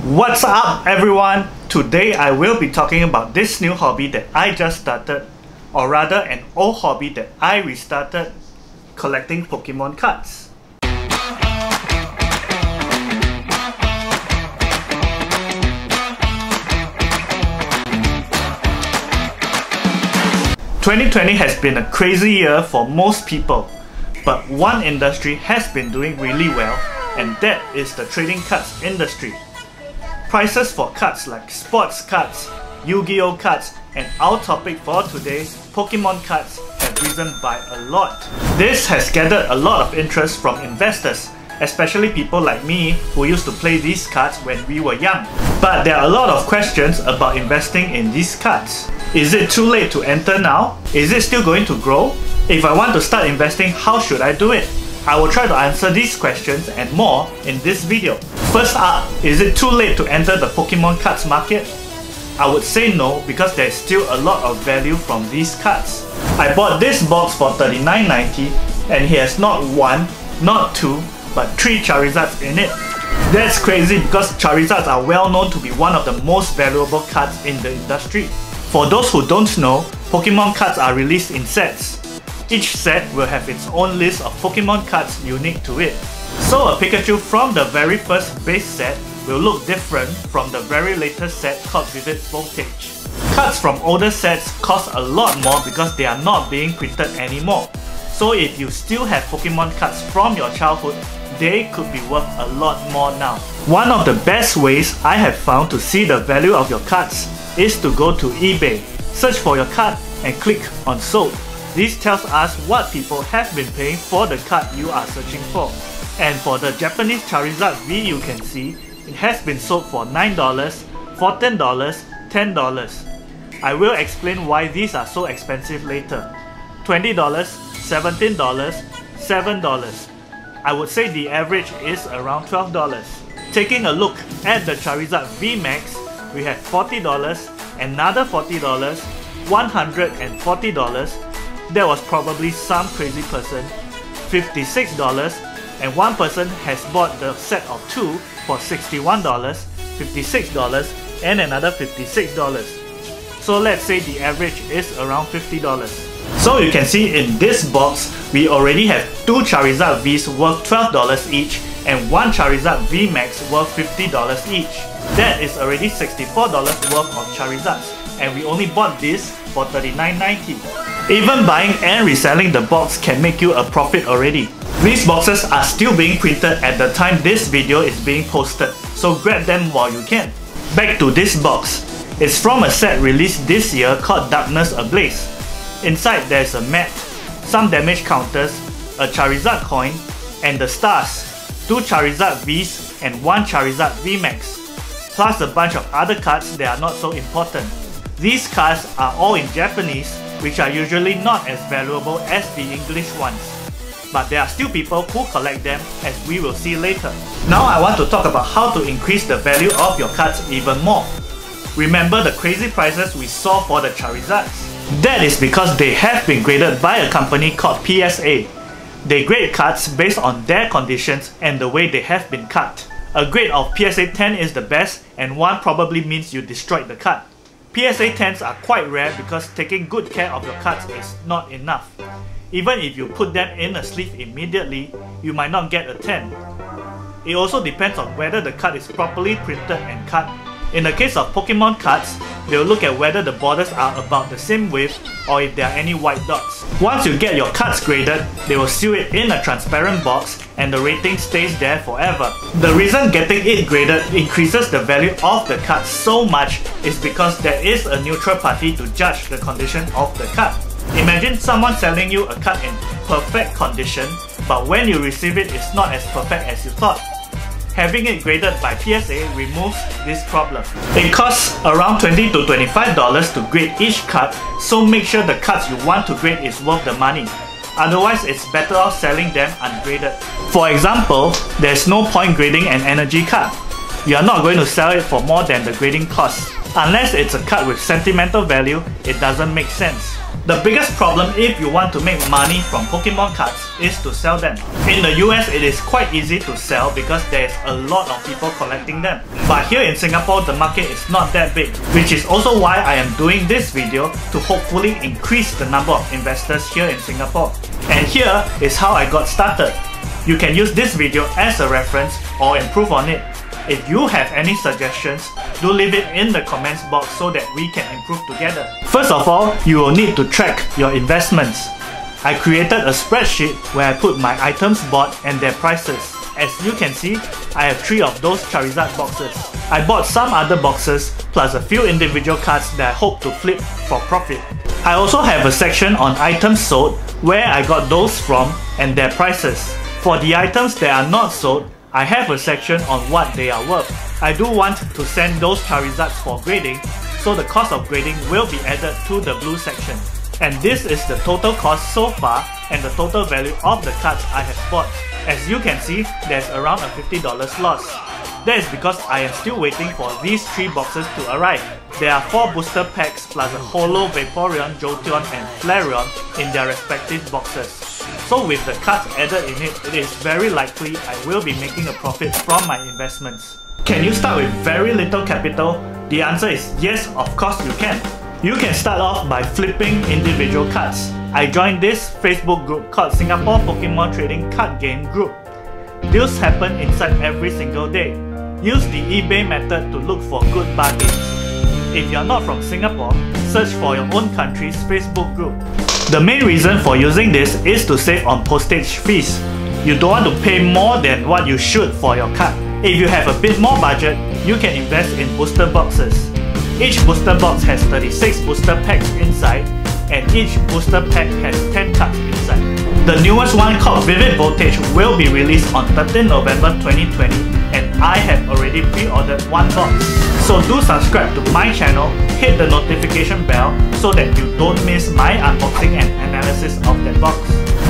What's up everyone? Today I will be talking about this new hobby that I just started, or rather an old hobby that I restarted, collecting Pokemon cards. "2020 has been a crazy year for most people, but one industry has been doing really well, and that is the trading cards industry. Prices for cards like sports cards, Yu-Gi-Oh cards, and our topic for today, Pokemon cards, have risen by a lot. This has gathered a lot of interest from investors, especially people like me who used to play these cards when we were young. But there are a lot of questions about investing in these cards. Is it too late to enter now? Is it still going to grow? If I want to start investing, how should I do it? I will try to answer these questions and more in this video. First up, is it too late to enter the Pokemon cards market? I would say no, because there is still a lot of value from these cards. I bought this box for $39.90 and he has not one, not two, but 3 Charizards in it. That's crazy because Charizards are well known to be one of the most valuable cards in the industry. For those who don't know, Pokemon cards are released in sets. Each set will have its own list of Pokemon cards unique to it. So a Pikachu from the very first base set will look different from the very latest set called Vivid Voltage. Cards from older sets cost a lot more because they are not being printed anymore. So if you still have Pokemon cards from your childhood, they could be worth a lot more now. One of the best ways I have found to see the value of your cards is to go to eBay, search for your card and click on sold. This tells us what people have been paying for the card you are searching for. And for the Japanese Charizard V, you can see it has been sold for $9, $14, $10. I will explain why these are so expensive later. $20, $17, $7. I would say the average is around $12. Taking a look at the Charizard V Max, we have $40, another $40, $140. There was probably some crazy person, $56, and one person has bought the set of 2 for $61, $56, and another $56. So let's say the average is around $50. So you can see in this box, we already have 2 Charizard Vs worth $12 each and 1 Charizard V Max worth $50 each. That is already $64 worth of Charizards, and we only bought this for $39.90. Even buying and reselling the box can make you a profit already. These boxes are still being printed at the time this video is being posted, so grab them while you can. Back to this box. It's from a set released this year called Darkness Ablaze. Inside there's a map, some damage counters, a Charizard coin, and the stars, 2 Charizard Vs and 1 Charizard V Max, plus a bunch of other cards that are not so important. These cards are all in Japanese, which are usually not as valuable as the English ones. But there are still people who collect them, as we will see later. Now I want to talk about how to increase the value of your cards even more. Remember the crazy prices we saw for the Charizards? That is because they have been graded by a company called PSA. They grade cards based on their conditions and the way they have been cut. A grade of PSA 10 is the best, and 1 probably means you destroyed the card. PSA 10s are quite rare because taking good care of your cards is not enough. Even if you put them in a sleeve immediately, you might not get a 10. It also depends on whether the card is properly printed and cut. In the case of Pokemon cards, they will look at whether the borders are about the same width or if there are any white dots. Once you get your cards graded, they will seal it in a transparent box and the rating stays there forever. The reason getting it graded increases the value of the card so much is because there is a neutral party to judge the condition of the card. Imagine someone selling you a card in perfect condition, but when you receive it, it's not as perfect as you thought. Having it graded by PSA removes this problem. It costs around $20 to $25 to grade each card, so make sure the cards you want to grade is worth the money. Otherwise, it's better off selling them ungraded. For example, there's no point grading an energy card. You are not going to sell it for more than the grading cost. Unless it's a card with sentimental value, it doesn't make sense. The biggest problem if you want to make money from Pokemon cards is to sell them. In the US, it is quite easy to sell because there is a lot of people collecting them. But here in Singapore, the market is not that big, which is also why I am doing this video to hopefully increase the number of investors here in Singapore. And here is how I got started. You can use this video as a reference or improve on it. If you have any suggestions, do leave it in the comments box so that we can improve together. First of all, you will need to track your investments. I created a spreadsheet where I put my items bought and their prices. As you can see, I have 3 of those Charizard boxes. I bought some other boxes plus a few individual cards that I hope to flip for profit. I also have a section on items sold where I got those from and their prices. For the items that are not sold, I have a section on what they are worth. I do want to send those Charizards for grading, so the cost of grading will be added to the blue section. And this is the total cost so far and the total value of the cards I have bought. As you can see, there's around a $50 loss. That is because I am still waiting for these 3 boxes to arrive. There are 4 booster packs plus a Holo, Vaporeon, Jolteon and Flareon in their respective boxes. So with the cards added in it, it is very likely I will be making a profit from my investments. Can you start with very little capital? The answer is yes, of course you can. You can start off by flipping individual cards. I joined this Facebook group called Singapore Pokemon Trading Card Game Group. Deals happen inside every single day. Use the eBay method to look for good bargains. If you are not from Singapore, search for your own country's Facebook group. The main reason for using this is to save on postage fees. You don't want to pay more than what you should for your card. If you have a bit more budget, you can invest in booster boxes. Each booster box has 36 booster packs inside, and each booster pack has 10 cards inside. The newest one called Vivid Voltage will be released on 13 November 2020 and I have already pre-ordered 1 box. So do subscribe to my channel, hit the notification bell so that you don't miss my unboxing and analysis of that box.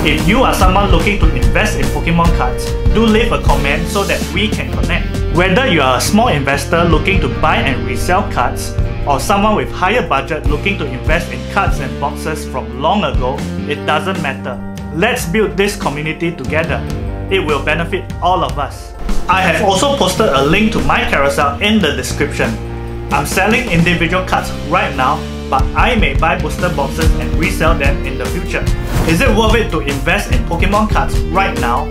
If you are someone looking to invest in Pokemon cards, do leave a comment so that we can connect. Whether you are a small investor looking to buy and resell cards, or someone with higher budget looking to invest in cards and boxes from long ago, it doesn't matter. Let's build this community together. It will benefit all of us. I have also posted a link to my Carousell in the description. I'm selling individual cards right now, but I may buy booster boxes and resell them in the future. Is it worth it to invest in Pokemon cards right now?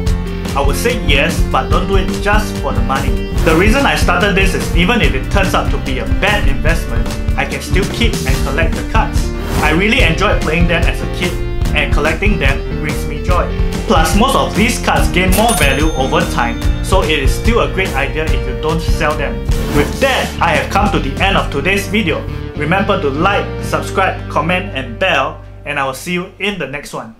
I would say yes, but don't do it just for the money. The reason I started this is even if it turns out to be a bad investment, I can still keep and collect the cards. I really enjoyed playing them as a kid, and collecting them brings me joy. Plus, most of these cards gain more value over time, so it is still a great idea if you don't sell them. With that, I have come to the end of today's video. Remember to like, subscribe, comment and bell, and I will see you in the next one.